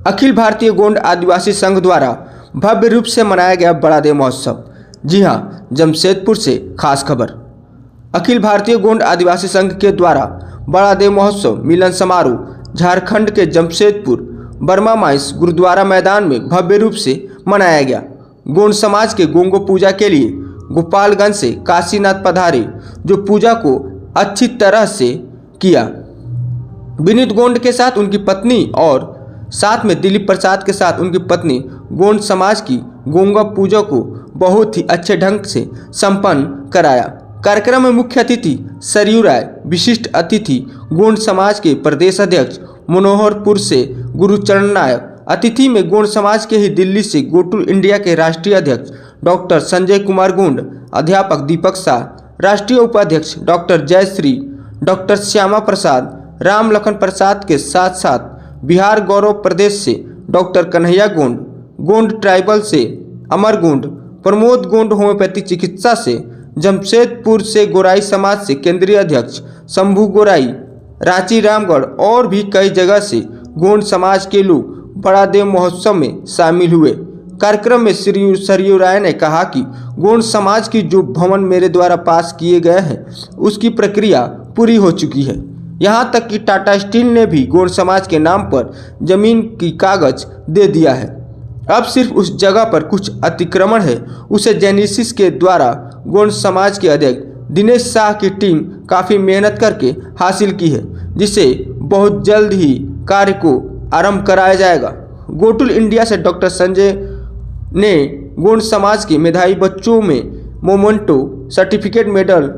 अखिल भारतीय गोंड आदिवासी संघ द्वारा भव्य रूप से मनाया गया बड़ा देव महोत्सव। जी हां, जमशेदपुर से खास खबर। अखिल भारतीय गोंड आदिवासी संघ के द्वारा बड़ा देव महोत्सव मिलन समारोह झारखंड के जमशेदपुर बर्मा माइंस गुरुद्वारा मैदान में भव्य रूप से मनाया गया। गोंड समाज के गोंगो पूजा के लिए गोपालगंज से काशीनाथ पधारे, जो पूजा को अच्छी तरह से किया। विनीत गोंड के साथ उनकी पत्नी और साथ में दिलीप प्रसाद के साथ उनकी पत्नी गोंड समाज की गोंगा पूजा को बहुत ही अच्छे ढंग से संपन्न कराया। कार्यक्रम में मुख्य अतिथि सरयू राय, विशिष्ट अतिथि गोंड समाज के प्रदेश अध्यक्ष मनोहरपुर से गुरुचरण नायक, अतिथि में गोंड समाज के ही दिल्ली से गो टू इंडिया के राष्ट्रीय अध्यक्ष डॉक्टर संजय कुमार गोंड, अध्यापक दीपक शाह, राष्ट्रीय उपाध्यक्ष डॉक्टर जयश्री, डॉक्टर श्यामा प्रसाद, राम लखन प्रसाद के साथ साथ बिहार गौरव प्रदेश से डॉक्टर कन्हैया गोंड, गोंड ट्राइबल से अमर गोंड, प्रमोद गोंड होम्योपैथिक चिकित्सा से, जमशेदपुर से गोराई समाज से केंद्रीय अध्यक्ष शंभू गोराई, रांची रामगढ़ और भी कई जगह से गोंड समाज के लोग बड़ा देव महोत्सव में शामिल हुए। कार्यक्रम में श्री सरयू राय ने कहा कि गोंड समाज की जो भवन मेरे द्वारा पास किए गए हैं उसकी प्रक्रिया पूरी हो चुकी है। यहाँ तक कि टाटा स्टील ने भी गोंड समाज के नाम पर जमीन की कागज दे दिया है। अब सिर्फ उस जगह पर कुछ अतिक्रमण है, उसे जेनेसिस के द्वारा गोंड समाज के अध्यक्ष दिनेश शाह की टीम काफ़ी मेहनत करके हासिल की है, जिसे बहुत जल्द ही कार्य को आरंभ कराया जाएगा। गो टू इंडिया से डॉक्टर संजय ने गोंड समाज के मेधावी बच्चों में memento, certificate, medal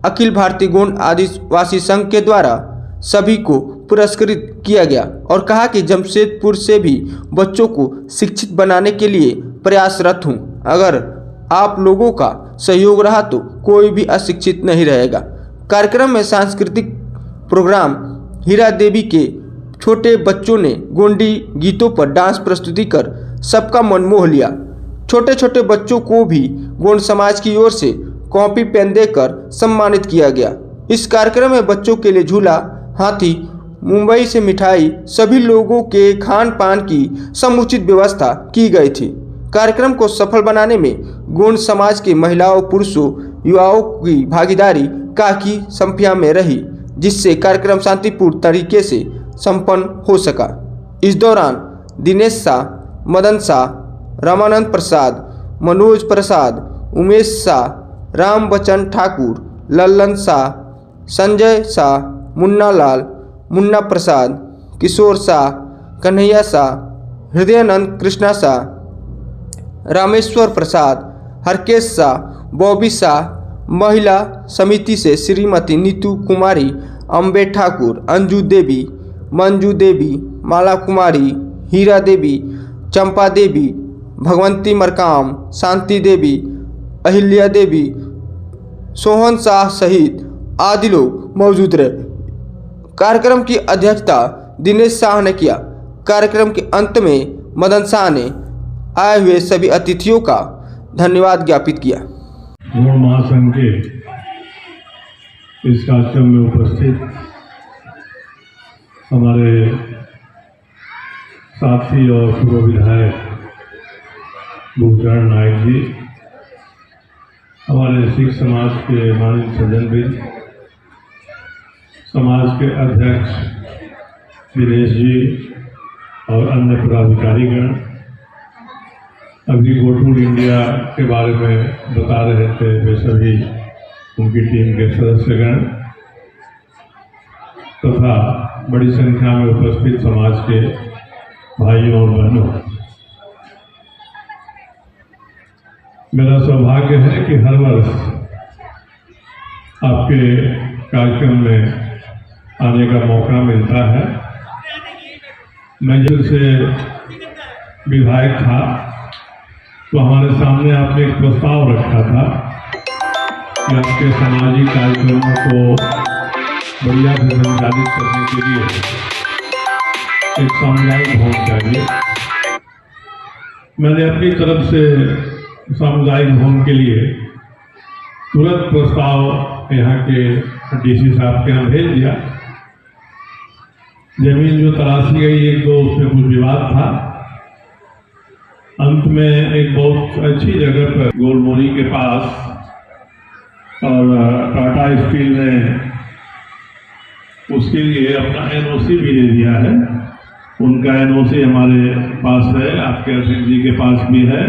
Akhil Bharatiya Gond आदिवासी संघ के द्वारा सभी को पुरस्कृत किया गया और कहा कि जमशेदपुर से भी बच्चों को शिक्षित बनाने के लिए प्रयासरत हूं। अगर आप लोगों का सहयोग रहा तो कोई भी अशिक्षित नहीं रहेगा। कार्यक्रम में सांस्कृतिक प्रोग्राम हीरा देवी के छोटे बच्चों ने गोंडी गीतों पर डांस प्रस्तुति कर सबका मन मोह लिया। छोटे छोटे बच्चों को भी गोंड समाज की ओर से कॉपी पेन देकर सम्मानित किया गया। इस कार्यक्रम में बच्चों के लिए झूला, हाथी, मुंबई से मिठाई, सभी लोगों के खान पान की समुचित व्यवस्था की गई थी। कार्यक्रम को सफल बनाने में गोंड समाज के महिलाओं, पुरुषों, युवाओं की भागीदारी काफी संख्या में रही, जिससे कार्यक्रम शांतिपूर्ण तरीके से संपन्न हो सका। इस दौरान दिनेश शाह, मदन शाह, रामानंद प्रसाद, मनोज प्रसाद, उमेश शाह, राम बच्चन ठाकुर, लल्लन शाह, संजय शाह, मुन्ना लाल, मुन्ना प्रसाद, किशोर शाह, कन्हैया शाह, हृदयानंद कृष्णा शाह, रामेश्वर प्रसाद, हरकेश शाह, बॉबी शाह, महिला समिति से श्रीमती नीतू कुमारी, अम्बे ठाकुर, अंजू देवी, मंजू देवी, माला कुमारी, हीरा देवी, चंपा देवी, भगवंती मरकाम, शांति देवी, अहिल्या देवी, सोहन शाह सहित आदि लोग मौजूद रहे। कार्यक्रम की अध्यक्षता दिनेश शाह ने किया। कार्यक्रम के अंत में मदन शाह ने आए हुए सभी अतिथियों का धन्यवाद ज्ञापित किया। गोंड महासंघ के इस कार्यक्रम में उपस्थित हमारे साथी और पूर्व विधायक गुरुचरण नायक जी, हमारे सिख समाज के माननीय सज्जनवृंद, समाज के अध्यक्ष दिनेश जी और अन्य पदाधिकारीगण, अभी गो टू इंडिया के बारे में बता रहे थे वे सभी उनकी टीम के सदस्यगण तथा बड़ी संख्या में उपस्थित समाज के भाइयों और बहनों, मेरा सौभाग्य है कि हर वर्ष आपके कार्यक्रम में आने का मौका मिलता है। मैं जब से विधायक था तो हमारे सामने आपने एक प्रस्ताव रखा था कि आपके सामाजिक कार्यक्रमों को बढ़िया से संचालित करने के लिए एक सामुदायिक भवन चाहिए। मैंने अपनी तरफ से सामुदायिक भवन के लिए तुरंत प्रस्ताव यहाँ के डीसी साहब के यहाँ भेज दिया जमीन जो तलाशी गई एक दो उसमें कुछ विवाद था। अंत में एक बहुत अच्छी जगह पर गोलमोरी के पास और टाटा स्टील ने उसके लिए अपना एनओसी भी दे दिया है। उनका एनओसी हमारे पास है, आपके अध्यक्ष जी के पास भी है।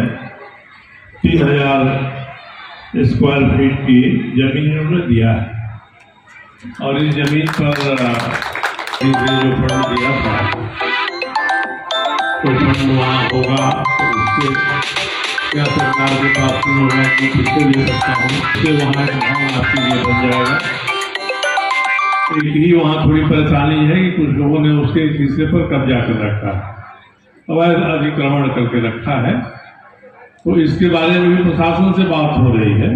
3000 स्क्वायर फीट की जमीन उन्होंने दिया है और इस जमीन पर जो फंड दिया था तो फंड वहाँ होगा तो उससे क्या सरकार के पास होगा कि किससे ले सकता हूँ, उससे वहाँ एक भवन आपके लिए बन जाएगा। एक ही वहाँ थोड़ी परेशानी है कि कुछ लोगों ने उसके हिस्से पर कब्जा कर रखा है, अवैध अतिक्रमण करके रखा है। तो इसके बारे में भी प्रशासन से बात हो रही है।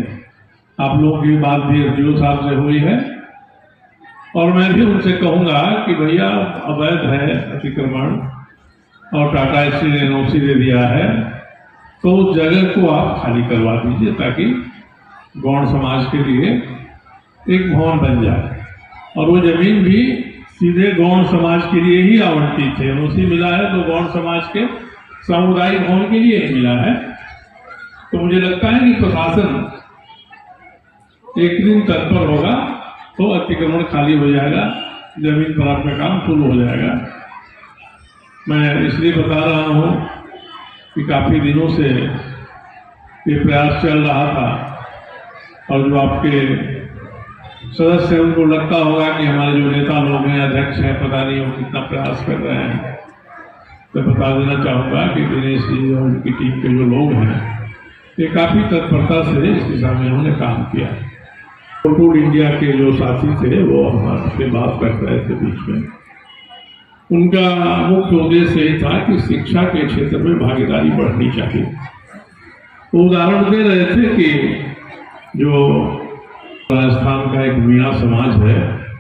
आप लोगों की बात भी एसडीओ साहब से हुई है और मैं भी उनसे कहूँगा कि भैया अवैध है अतिक्रमण और टाटा स्टील ने एनओसी दे दिया है तो उस जगह को आप खाली करवा दीजिए ताकि गौड़ समाज के लिए एक भवन बन जाए। और वो जमीन भी सीधे गौड़ समाज के लिए ही आवंटित है। एनओसी मिला है तो गौड़ समाज के सामुदायिक भवन के लिए ही मिला है। तो मुझे लगता है कि प्रशासन एक दिन तत्पर होगा तो अतिक्रमण खाली हो जाएगा, जमीन पर आपका काम शुरू हो जाएगा। मैं इसलिए बता रहा हूँ कि काफी दिनों से ये प्रयास चल रहा था और जो आपके सदस्य उनको लगता होगा कि हमारे जो नेता लोग हैं, अध्यक्ष हैं, पता नहीं वो कितना प्रयास कर रहे हैं। मैं बता देना चाहूँगा कि दिनेश जी और उनकी टीम के जो लोग हैं ये काफ़ी तत्परता से इस दिशा में उन्होंने काम किया। टूल इंडिया के जो साथी थे वो हमारे बात कर रहे थे बीच में, उनका मुख्य उद्देश्य यही था कि शिक्षा के क्षेत्र में भागीदारी बढ़नी चाहिए। वो उदाहरण दे रहे थे कि जो राजस्थान का एक मीणा समाज है,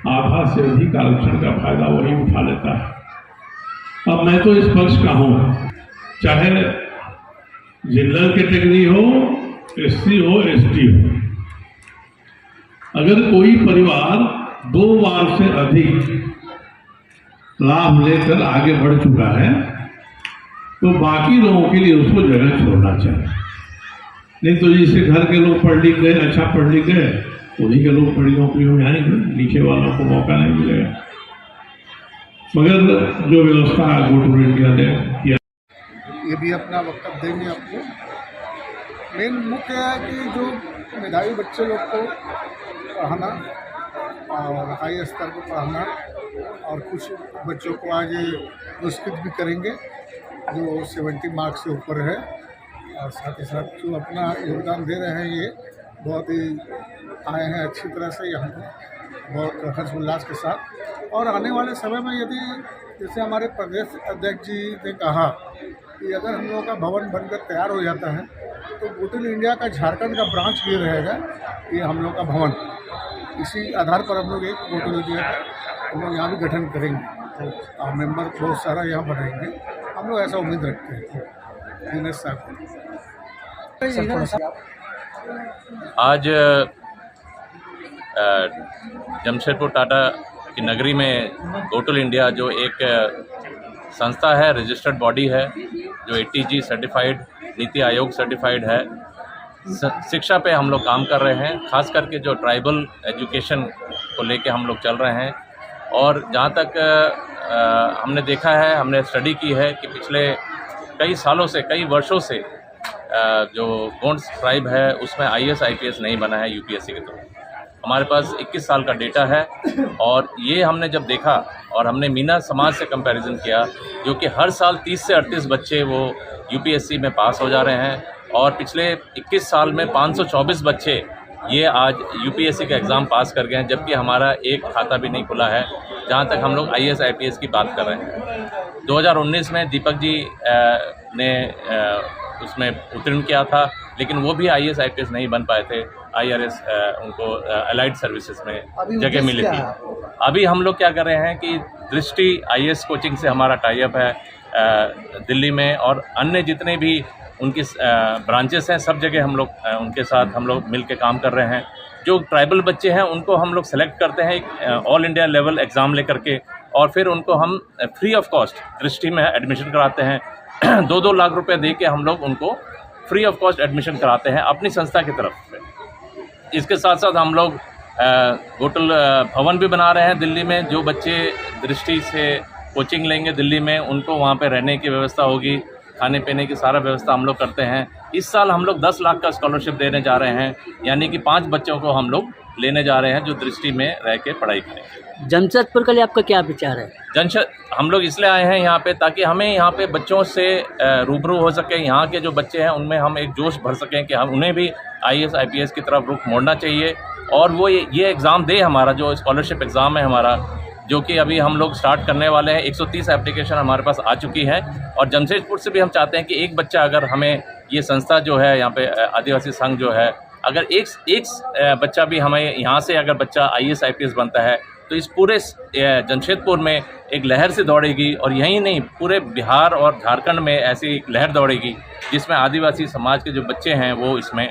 आधा से अधिक आरक्षण का फायदा वही उठा लेता है। अब मैं तो इस पक्ष का हूँ, चाहे जनरल कैटेगरी हो, एससी हो, एसटी हो, अगर कोई परिवार 2 बार से अधिक लाभ लेकर आगे बढ़ चुका है तो बाकी लोगों के लिए उसको जगह छोड़ना चाहिए। नहीं तो जिससे घर के लोग पढ़ लिख गए, अच्छा पढ़ लिख गए, उन्हीं के लोग बड़ी नौकरियों में आएंगे, नीचे वालों को मौका नहीं मिलेगा। मगर जो व्यवस्था टूल इंडिया ने किया, ये भी अपना वक्तव्य देंगे आपको। मेन मुख्य है कि जो मेधावी बच्चे लोग को पढ़ाना और हाई स्तर पर पढ़ाना और कुछ बच्चों को आज पुरस्कृत भी करेंगे जो 70 मार्क्स से ऊपर है और साथ ही साथ जो अपना योगदान दे रहे हैं ये बहुत ही आए हैं अच्छी तरह से यहाँ पर बहुत हर्षोल्लास के साथ। और आने वाले समय में यदि जैसे हमारे प्रदेश अध्यक्ष जी ने कहा कि अगर हम लोगों का भवन बनकर तैयार हो जाता है तो टूल इंडिया का झारखंड का ब्रांच ये रहेगा कि हम लोग का भवन, इसी आधार पर हम लोग एक टूल इंडिया का हम लोग यहाँ भी गठन करेंगे और मेंबर बहुत सारा यहाँ बनाएंगे। हम लोग ऐसा उम्मीद रखते हैं। दिनेश साहब आज जमशेदपुर टाटा की नगरी में टूल इंडिया जो एक संस्था है, रजिस्टर्ड बॉडी है, जो ATG certified, NITI Aayog certified है, शिक्षा पे हम लोग काम कर रहे हैं। खास करके जो ट्राइबल एजुकेशन को लेके हम लोग चल रहे हैं। और जहाँ तक हमने देखा है, हमने स्टडी की है कि पिछले कई सालों से, कई वर्षों से जो गोंड ट्राइब है उसमें IAS IPS नहीं बना है UPSC के थ्रू। हमारे पास 21 साल का डेटा है और ये हमने जब देखा और हमने मीना समाज से कंपैरिजन किया जो कि हर साल 30 से 38 बच्चे वो UPSC में पास हो जा रहे हैं और पिछले 21 साल में 524 बच्चे ये आज UPSC का एग्ज़ाम पास कर गए हैं, जबकि हमारा एक खाता भी नहीं खुला है। जहाँ तक हम लोग IAS IPS की बात कर रहे हैं, 2019 में दीपक जी ने उसमें उत्तीर्ण किया था, लेकिन वो भी IAS IPS नहीं बन पाए थे। IRS उनको अलाइड सर्विसेज में जगह मिली थी। अभी हम लोग क्या कर रहे हैं कि दृष्टि IAS कोचिंग से हमारा टाई अप है दिल्ली में, और अन्य जितने भी उनकी ब्रांचेस हैं सब जगह हम लोग उनके साथ हम लोग मिल के काम कर रहे हैं। जो ट्राइबल बच्चे हैं उनको हम लोग सेलेक्ट करते हैं एक ऑल इंडिया लेवल एग्ज़ाम लेकर के, और फिर उनको हम फ्री ऑफ कॉस्ट दृष्टि में एडमिशन कराते हैं। 2-2 लाख रुपए दे के हम लोग उनको फ्री ऑफ कॉस्ट एडमिशन कराते हैं अपनी संस्था की तरफ से। इसके साथ साथ हम लोग होटल भवन भी बना रहे हैं दिल्ली में। जो बच्चे दृष्टि से कोचिंग लेंगे दिल्ली में, उनको वहाँ पे रहने की व्यवस्था होगी, खाने पीने की सारा व्यवस्था हम लोग करते हैं। इस साल हम लोग 10 लाख का स्कॉलरशिप देने जा रहे हैं, यानी कि 5 बच्चों को हम लोग लेने जा रहे हैं जो दृष्टि में रह के पढ़ाई करेंगे। जमशेदपुर के लिए आपका क्या विचार है? हम लोग इसलिए आए हैं यहाँ पे ताकि हमें यहाँ पे बच्चों से रूबरू हो सके। यहाँ के जो बच्चे हैं उनमें हम एक जोश भर सकें कि हम उन्हें भी IAS IPS की तरफ रुख मोड़ना चाहिए और वो ये एग्ज़ाम दे, हमारा जो स्कॉलरशिप एग्ज़ाम है हमारा, जो कि अभी हम लोग स्टार्ट करने वाले हैं। 130 एप्लीकेशन हमारे पास आ चुकी है और जमशेदपुर से भी हम चाहते हैं कि एक बच्चा, अगर हमें ये संस्था जो है यहाँ पे आदिवासी संघ जो है, अगर एक बच्चा भी हमें यहाँ से अगर बच्चा IAS IPS बनता है तो इस पूरे जमशेदपुर में एक लहर से दौड़ेगी और यहीं नहीं पूरे बिहार और झारखंड में ऐसी एक लहर दौड़ेगी जिसमें आदिवासी समाज के जो बच्चे हैं वो इसमें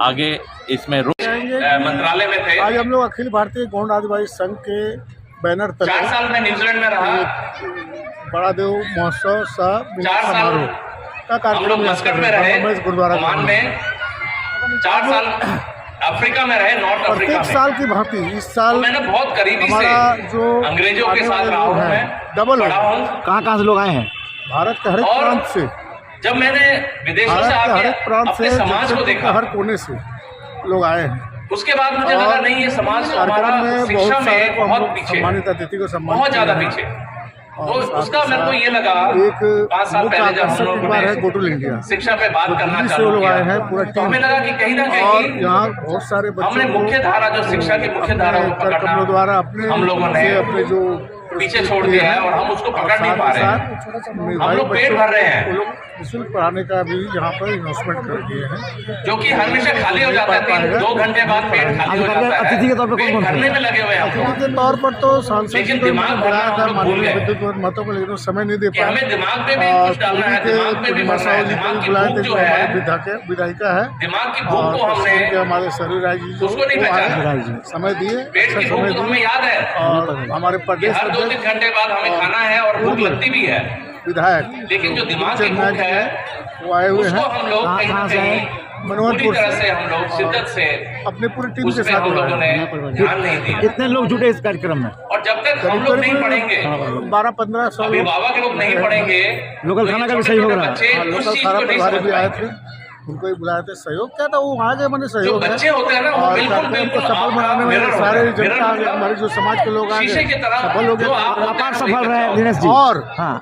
आगे इसमें मंत्रालय में थे। आज हम लोग अखिल भारतीय गौंड आदिवासी संघ के बैनर तले 4 साल में न्यूजीलैंड में रहा, बड़ा देव महोत्सव समारोह का कार्यक्रम मस्कट में रहे, गुरुद्वारा ओमान में 4 साल अफ्रीका में रहे, नॉर्थ अफ्रीका प्रत्येक में। साल की भांति इस साल मैंने बहुत करीबी हमारा से जो अंग्रेजों के साथ रहा हूँ, मैं डबल पढ़ा हूँ। कहाँ से लोग आए हैं? भारत के हर एक और प्रांत से, जब मैंने विदेशों भारत से के हर एक आके प्रांत अपने से, समाज को देखा, हर कोने से लोग आए हैं। उसके बाद मुझे लगा नहीं, ये समाज तो हमारा शिक्षा में बहुत पीछे, सम्मानित अतिथि को सम्मानित बहुत ज्यादा पीछे। तो उसका मेरे को ये लगा 5 साल पहले जब हम लोग है गोटल इंडिया शिक्षा पे बात करना से चालू लोग आए किया, हैं पूरा तो टीम, हमें लगा कि कहीं ना और कहीं यहाँ बहुत सारे हमने बच्चों मुख्य धारा जो शिक्षा की मुख्य धारा को पकड़ना द्वारा अपने हम लोगों ने अपने जो पीछे छोड़ दिया है और हम उसको पकड़ नहीं पा रहे हैं। हम लोग पेट भर रहे हैं, लोग निःशुल्क पढ़ाने का भी यहाँ पर इन्वेस्टमेंट कर दिए हैं, जो कि हमेशा खाली हो जाता है। 2 घंटे बाद पेट खाली हो जाता है। अतिथि के तौर पे कौन भरने में लगे हुए हैं हम अतिथि लोग। के तौर पर तो सांसद जी लेकिन को दिमाग भरना बुलाया हम था लोग भूल माननीय गए विद्युत महतो को, लेकिन समय नहीं दे कि पाया। हमें दिमाग में भी कुछ डालना है, दिमाग में भी भरना है। दिमाग की बुलाए भूख थे जो जो है, हमारे विधायिका है, दिमाग की भूख को हमने हमारे सरू राय जी उसको नहीं पहचाना। समय दिए, पेट की भूख तो हमें याद है और हमारे कि प्रदेश हर 2-3 घंटे बाद हमें खाना है और भूख लगती भी है, विधायक, लेकिन जो दिमाग की भूख है वो आए हुए उसको हैं हम लोग कहीं ना कहीं पूरी तरह से हम लोग शिद्दत से अपने पूरी टीम उस के पे साथ हम लोगों ने ध्यान नहीं दिया। कितने लोग जुटे इस कार्यक्रम में? और जब तक हम लोग नहीं पढ़ेंगे, 12-15 साल अभिभावक लोग नहीं पढ़ेंगे, लोकल खाना का भी सही हो रहा है। बच्चे उस लोकल चीज खाना को नहीं प्रभारी समझ भी आए पाएंगे। थे, उनको ही बुलाए थे। सहयोग क्या था, वो आगे मैंने जो सहयोग बच्चे होते हैं ना वो और बिल्कुल कार्यक्रम को बिल्कुल सफल बनाने में मिरर सारे होता है। जनता आगे, मिरर हमारे जो समाज के लोग आगे शीशे की तरह सफल हो जो आप गए। व्यापार सफल रहे दिनेश जी। और हाँ,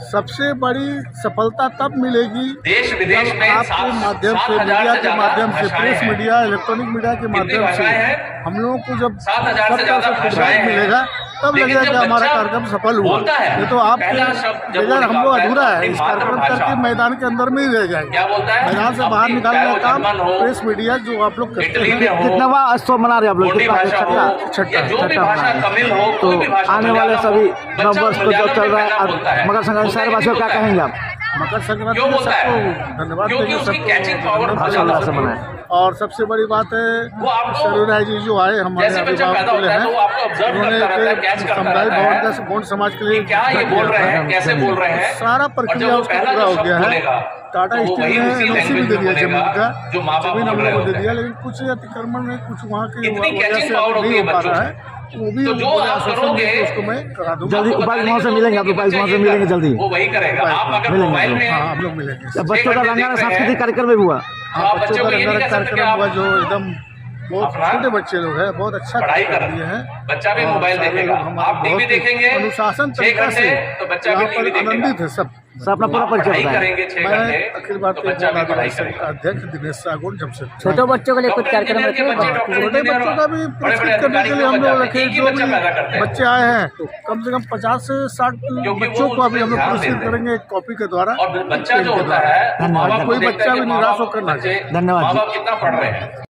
सबसे बड़ी सफलता तब मिलेगी देश विदेश जब में आपके माध्यम से, 7,000 मीडिया से के ज्यादा माध्यम से, भाषाएं प्रेस हैं। मीडिया, इलेक्ट्रॉनिक मीडिया के माध्यम से भाषाएं हैं? हम लोगों को जब 7,000 से ज्यादा फीडबैक भाषाएं हैं। मिलेगा तब लेकिन लगेगा जब कि हमारा बच्चा कार्यक्रम सफल हुआ। बोलता है, नहीं तो आप पहला शब्द जब वो बगैर हम लोग निकालता है अधूरा तो है। अपनी इस कार्यक्रम मातृभाषा, करके मैदान के अंदर में ही रह जाएंगे। क्या बोलता है, मैदान से बाहर अपनी निकालने का काम जर्मन हो, प्रेस मीडिया जो आप लोग करते इटली में हैं। हो, कितना उत्सव मना रहे हैं आप लोग? गोंडी भाषा हो, छठा या जो भी भाषा तमिल हो, तो कोई भी भाषा आने वाले मलयालम सभी हो, नव बच्चा वर्ष को जो मलयालम चल में रहा पहला है, बोलता है। मकर संक्रांति सारे वासियों क्या कहेंगे आप? मकर संक्रांति क्यों में बोलता है? सबको धन्यवाद क्योंकि देंगे, उसकी सबको कैचिंग पावर धन्यवाद भाषा देंगे। उल्लास से मनाएं। और सबसे बड़ी बात है वो आपको सरू राय जी जो आए हमारे जैसे बच्चा अभिभावक पैदा के लिए होता है हैं, तो वो आपको ऑब्जर्व उन्होंने करता रहता है, एक कैच करता सामुदायिक रहता भवन है का गौंड समाज के लिए कि क्या ये बोल रहे हैं, कैसे बोल रहे हैं। सारा और प्रक्रिया जब वो उसका पहला पूरा जो हो शब्द गया है। बोलेगा टाटा तो वो स्टील वही ने उसी एनओसी भी लैंग्वेज दे में दिया जमीन बोलेगा का, जो माँ बाप जमीन हम बोल रहे लोगों को दे होते दिया, हैं। लेकिन कुछ अतिक्रमण में कुछ वहाँ की इतनी वजह कैचिंग से पावर होती नहीं है हो पा बच्चों रहा में। है। वो भी तो जो मुझे आप आश्वासन करोगे, दिया कि उसको मैं करा दूंगा। जल्दी उपायुक्त महोदय से मिलेंगे आप, उपायुक्त महोदय से मिलेंगे जल्दी। वो वही करेगा। आप अगर मिलेंगे मोबाइल हम में हाँ, हम लोग मिलेंगे। जब बच्चों का रंगारंग सांस्कृतिक कार्यक्रम में भी हुआ, तो आप बच्चों को ये नहीं कह सकते कि कार्यक्रम हुआ आप जो एकदम बहुत अपना छोटे बच्चे लोग हैं, बहुत अच्छा पढ़ाई कर कर दिए हैं। बच्चा भी और मोबाइल सारे देखेगा, लोग हमारे आप टीवी बहुत देखेंगे अनुशासन 6 तरीका घंटे से तो बच्चा भी यहाँ टीवी पर देखेगा। आनंदित है सब। सब अपना पूरा परिचय पढ़ाई बताएं। करेंगे 6 मैं घंटे अखिल तो भारतीय बच्चा भी पढ़ाई संघ करेगा। अध्यक्ष दिनेश सागौन जमशेदपुर। छोटे बच्चों के लिए कुछ कार्यक्रम डॉक्टर इंजीनियर के बच्चे, डॉक्टर छोटे इंजीनियर बच्चों का भी बड़े-बड़े पुरस्कृत करने के लिए हम अधिकारी लोग को रखे, एक ही जो बच्चा पैदा करते भी हैं। बच्चे आए हैं कम से कम 50 से 60 क्योंकि बच्चों वो को अभी हम लोग ध्यान पुरस्कृत देते हैं। करेंगे एक कॉपी के द्वारा। और बच्चा जो होता है, धन्यवाद। माँ बाप को कोई देखता है बच्चा कि भी माँ निराश बाप होकर ना बच्चे- धन्यवाद माँ जी। बाप कितना पढ़ रहे हैं।